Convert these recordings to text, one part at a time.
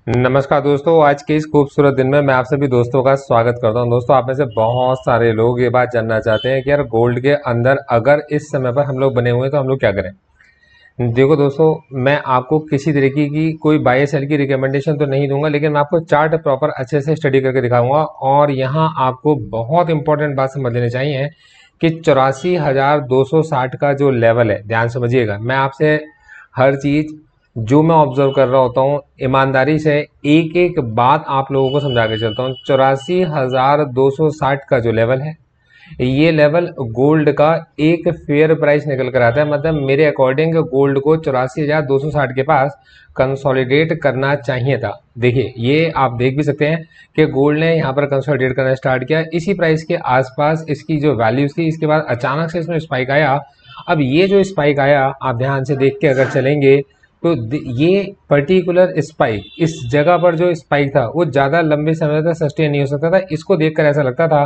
नमस्कार दोस्तों, आज के इस खूबसूरत दिन में मैं आप सभी दोस्तों का स्वागत करता हूं। दोस्तों, आप में से बहुत सारे लोग ये बात जानना चाहते हैं कि यार गोल्ड के अंदर अगर इस समय पर हम लोग बने हुए हैं तो हम लोग क्या करें। देखो दोस्तों, मैं आपको किसी तरीके की कोई बाय सेल की रिकमेंडेशन तो नहीं दूंगा, लेकिन मैं आपको चार्ट प्रॉपर अच्छे से स्टडी करके दिखाऊंगा। और यहाँ आपको बहुत इंपॉर्टेंट बात समझ लेनी चाहिए कि 84,260 का जो लेवल है, ध्यान समझिएगा। मैं आपसे हर चीज जो मैं ऑब्जर्व कर रहा होता हूँ ईमानदारी से एक एक बात आप लोगों को समझा के चलता हूँ। 84,260 का जो लेवल है, ये लेवल गोल्ड का एक फेयर प्राइस निकल कर आता है। मतलब मेरे अकॉर्डिंग गोल्ड को 84,260 के पास कंसोलिडेट करना चाहिए था। देखिए, ये आप देख भी सकते हैं कि गोल्ड ने यहाँ पर कंसोलिडेट करना स्टार्ट किया इसी प्राइस के आसपास। इसकी जो वैल्यूज थी, इसके बाद अचानक से इसमें स्पाइक आया। अब ये जो स्पाइक आया, आप ध्यान से देख के अगर चलेंगे तो ये पर्टिकुलर स्पाइक, इस जगह पर जो स्पाइक था वो ज़्यादा लंबे समय तक सस्टेन नहीं हो सकता था। इसको देखकर ऐसा लगता था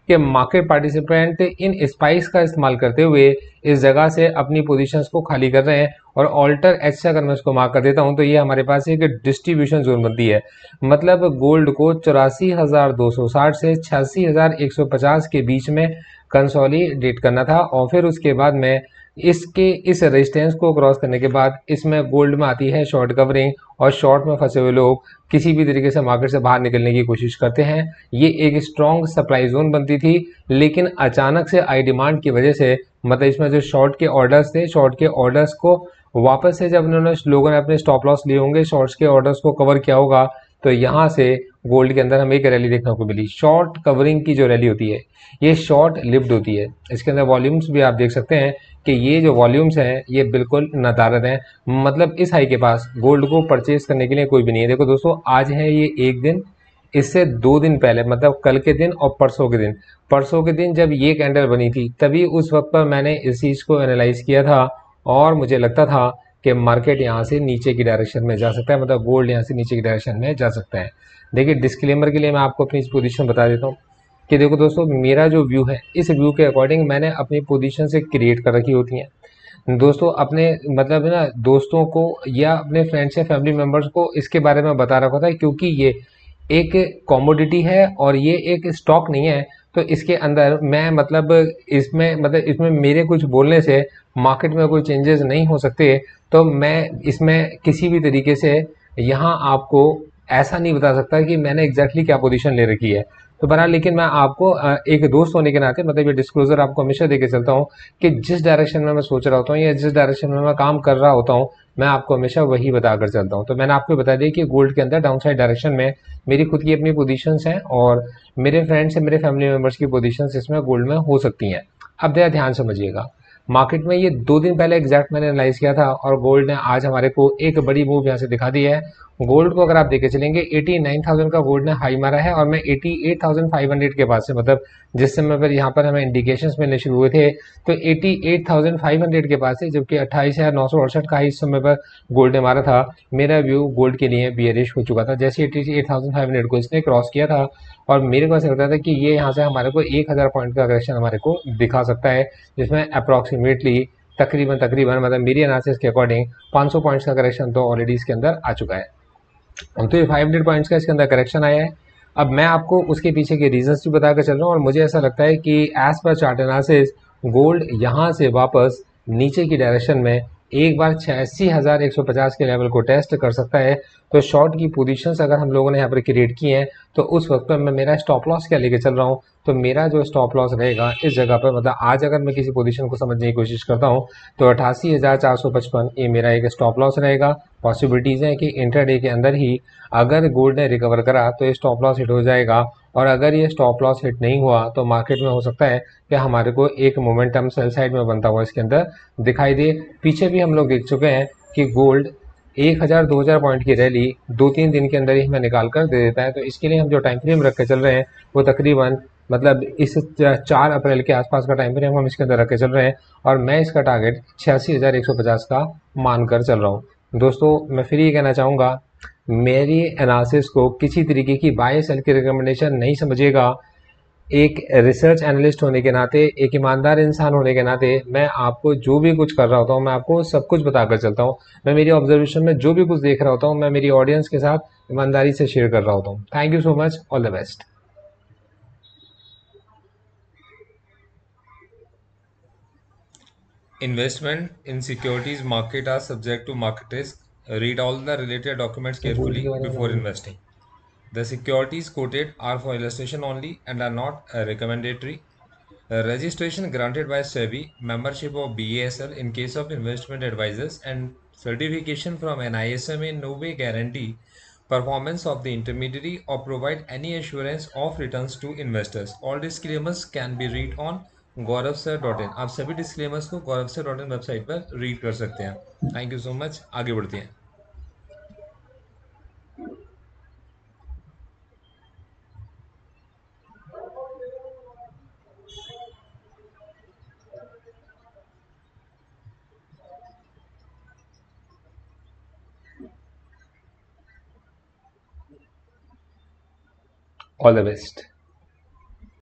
कि मार्केट पार्टिसिपेंट इन स्पाइक्स का इस्तेमाल करते हुए इस जगह से अपनी पोजीशंस को खाली कर रहे हैं। और ऑल्टर एच से अगर मैं इसको मार्क कर देता हूं तो ये हमारे पास एक डिस्ट्रीब्यूशन जोन बनती है। मतलब गोल्ड को 84,260 से 86,150 के बीच में कंसोलिडेट करना था। और फिर उसके बाद में इसके इस रेजिस्टेंस को क्रॉस करने के बाद इसमें गोल्ड में आती है शॉर्ट कवरिंग। और शॉर्ट में फंसे हुए लोग किसी भी तरीके से मार्केट से बाहर निकलने की कोशिश करते हैं। ये एक स्ट्रॉन्ग सप्लाई जोन बनती थी, लेकिन अचानक से आई डिमांड की वजह से, मतलब इसमें जो शॉर्ट के ऑर्डर्स थे, शॉर्ट के ऑर्डर्स को वापस से जब उन्होंने लोगों ने अपने स्टॉप लॉस लिए होंगे, शॉर्ट्स के ऑर्डर्स को कवर किया होगा, तो यहाँ से गोल्ड के अंदर हमें एक रैली देखने को मिली। शॉर्ट कवरिंग की जो रैली होती है, ये शॉर्ट लिव्ड होती है। इसके अंदर वॉल्यूम्स भी आप देख सकते हैं कि ये जो वॉल्यूम्स हैं ये बिल्कुल नदारद हैं। मतलब इस हाई के पास गोल्ड को परचेज करने के लिए कोई भी नहीं है। देखो दोस्तों, आज है ये एक दिन, इससे 2 दिन पहले, मतलब कल के दिन और परसों के दिन जब ये कैंडल बनी थी, तभी उस वक्त पर मैंने इस चीज़ को एनालाइज किया था। और मुझे लगता था कि मार्केट यहाँ से नीचे की डायरेक्शन में जा सकता है, मतलब गोल्ड यहाँ से नीचे की डायरेक्शन में जा सकता है। देखिए, डिस्क्लेमर के लिए मैं आपको अपनी पोजीशन बता देता हूँ कि देखो दोस्तों, मेरा जो व्यू है, इस व्यू के अकॉर्डिंग मैंने अपनी पोजीशन से क्रिएट कर रखी होती हैं। दोस्तों, अपने मतलब है ना, दोस्तों को या अपने फ्रेंड्स या फैमिली मेम्बर्स को इसके बारे में बता रखा था, क्योंकि ये एक कॉमोडिटी है और ये एक स्टॉक नहीं है। तो इसके अंदर मैं मतलब इसमें मेरे कुछ बोलने से मार्केट में कोई चेंजेस नहीं हो सकते। तो मैं इसमें किसी भी तरीके से यहाँ आपको ऐसा नहीं बता सकता कि मैंने एग्जैक्टली क्या पोजीशन ले रखी है। तो बहरहाल, लेकिन मैं आपको एक दोस्त होने के नाते मतलब ये डिस्क्लोजर आपको हमेशा देके चलता हूँ कि जिस डायरेक्शन में मैं सोच रहा होता हूँ या जिस डायरेक्शन में मैं काम कर रहा होता हूँ, मैं आपको हमेशा वही बताकर चलता हूँ। तो मैंने आपको बता दिया कि गोल्ड के अंदर डाउन साइड डायरेक्शन में मेरी खुद की अपनी पोजीशंस हैं और मेरे फ्रेंड्स से मेरे फैमिली मेम्बर्स की पोजीशंस इसमें गोल्ड में हो सकती हैं। अब जरा ध्यान समझिएगा, मार्केट में ये 2 दिन पहले एग्जैक्ट मैंने एनालाइज किया था और गोल्ड ने आज हमारे को एक बड़ी मूव यहाँ से दिखा दी है। गोल्ड को अगर आप देखे चलेंगे, 89,000 का गोल्ड ने हाई मारा है और मैं 88,500 के पास से, मतलब जिस समय पर यहाँ पर हमें इंडिकेशंस मिलने शुरू हुए थे, तो 88,500 के पास से, जबकि 28,968 का हाई इस समय पर गोल्ड ने मारा था, मेरा व्यू गोल्ड के लिए बियरिश हो चुका था। जैसे 88,500 को इसने क्रॉस किया था और मेरे को ऐसा लगता था कि ये यहाँ से हमारे को 1,000 पॉइंट का करेक्शन हमारे को दिखा सकता है, जिसमें अप्रॉक्सीमेटली तकरीबन मतलब मेरी एनालिसिस के अकॉर्डिंग 500 पॉइंट्स का करेक्शन तो ऑलरेडी इसके अंदर आ चुका है। तो ये 500 पॉइंट्स का इसके अंदर करेक्शन आया है। अब मैं आपको उसके पीछे के रीजंस भी बताकर चल रहा हूँ और मुझे ऐसा लगता है कि as per chart analysis gold यहाँ से वापस नीचे की डायरेक्शन में एक बार 86,150 के लेवल को टेस्ट कर सकता है। तो शॉर्ट की पोजीशंस अगर हम लोगों ने यहाँ पर क्रिएट की हैं, तो उस वक्त पर मैं मेरा स्टॉप लॉस क्या लेके चल रहा हूँ, तो मेरा जो स्टॉप लॉस रहेगा इस जगह पर, मतलब आज अगर मैं किसी पोजीशन को समझने की कोशिश करता हूँ तो 88,455 ये मेरा एक स्टॉप लॉस रहेगा। पॉसिबिलिटीज़ हैं कि इंटरडे के अंदर ही अगर गोल्ड ने रिकवर करा तो ये स्टॉप लॉस हिट हो जाएगा, और अगर ये स्टॉप लॉस हिट नहीं हुआ तो मार्केट में हो सकता है कि हमारे को एक मोमेंटम सेल साइड में बनता हुआ इसके अंदर दिखाई दे। पीछे भी हम लोग देख चुके हैं कि गोल्ड 1,000-2,000 पॉइंट की रैली 2-3 दिन के अंदर ही हमें निकाल कर दे देता है। तो इसके लिए हम जो टाइम फ्रेम रख के चल रहे हैं वो तकरीबन मतलब इस 4 अप्रैल के आसपास का टाइम फ्रेम हम इसके अंदर रख के चल रहे हैं और मैं इसका टारगेट 86,150 का मानकर चल रहा हूँ। दोस्तों, मैं फिर ये कहना चाहूँगा, मेरी एनालिसिस को किसी तरीके की बाय सेल की रिकमेंडेशन नहीं समझिएगा। एक रिसर्च एनालिस्ट होने के नाते, एक ईमानदार इंसान होने के नाते, मैं आपको जो भी कुछ कर रहा होता हूँ मैं आपको सब कुछ बताकर चलता हूँ। मैं मेरी ऑब्जर्वेशन में जो भी कुछ देख रहा होता हूँ मैं मेरी ऑडियंस के साथ ईमानदारी से शेयर कर रहा होता हूँ। Thank you so much, all the best. Investment in securities market are subject to market risk. Read all the related documents क्या गोल्ड के carefully बारे में before जानोगे? investing. The securities quoted are for illustration only and are not recommendatory. Registration granted by SEBI, membership of BASL in case of investment advisors, and certification from NISM in no way guarantee performance of the intermediary or provide any assurance of returns to investors. All disclaimers can be read on gauravsir.in. आप सभी disclaimers को gauravsir.in website पर read कर सकते हैं। Thank you so much, आगे बढ़ते हैं। All the best.